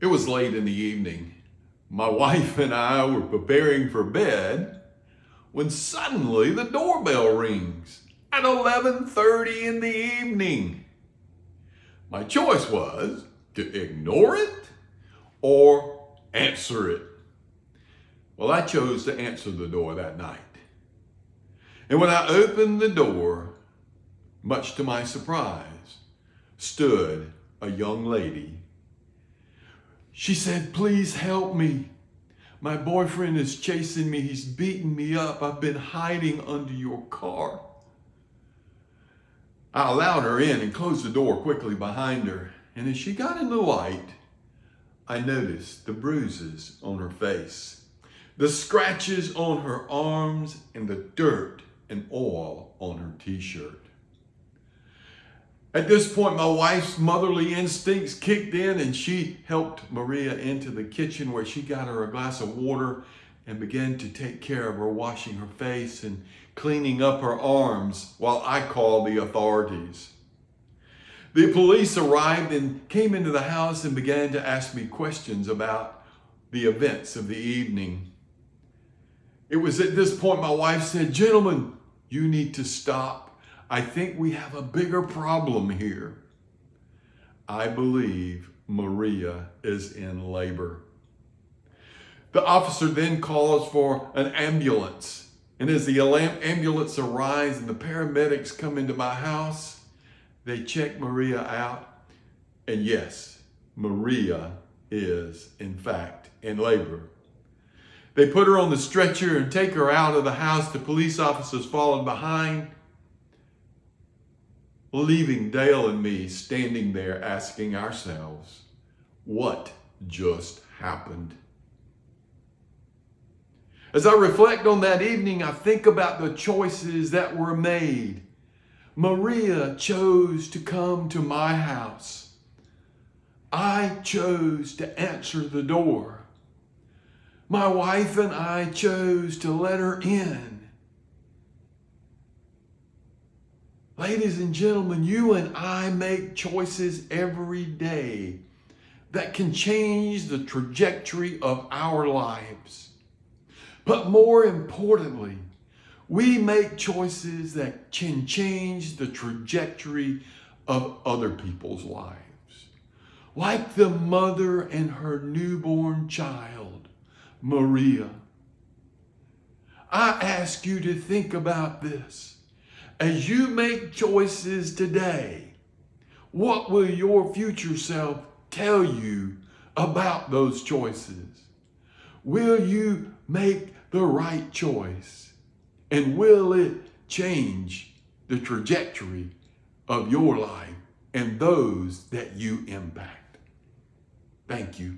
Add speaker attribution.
Speaker 1: It was late in the evening. My wife and I were preparing for bed when suddenly the doorbell rings at 11:30 in the evening. My choice was to ignore it or answer it. Well, I chose to answer the door that night. And when I opened the door, much to my surprise, stood a young lady. She said, "Please help me. My boyfriend is chasing me. He's beating me up. I've been hiding under your car." I allowed her in and closed the door quickly behind her. And as she got in the light, I noticed the bruises on her face, the scratches on her arms, and the dirt and oil on her t-shirt. At this point, my wife's motherly instincts kicked in and she helped Maria into the kitchen where she got her a glass of water and began to take care of her, washing her face and cleaning up her arms while I called the authorities. The police arrived and came into the house and began to ask me questions about the events of the evening. It was at this point my wife said, "Gentlemen, you need to stop. I think we have a bigger problem here." I believe Maria is in labor. The officer then calls for an ambulance. And as the ambulance arrives and the paramedics come into my house, they check Maria out. And yes, Maria is in fact in labor. They put her on the stretcher and take her out of the house. The police officers followed behind, leaving Dale and me standing there asking ourselves, what just happened? As I reflect on that evening, I think about the choices that were made. Maria chose to come to my house. I chose to answer the door. My wife and I chose to let her in. Ladies and gentlemen, you and I make choices every day that can change the trajectory of our lives. But more importantly, we make choices that can change the trajectory of other people's lives. Like the mother and her newborn child, Maria. I ask you to think about this. As you make choices today, what will your future self tell you about those choices? Will you make the right choice? And will it change the trajectory of your life and those that you impact? Thank you.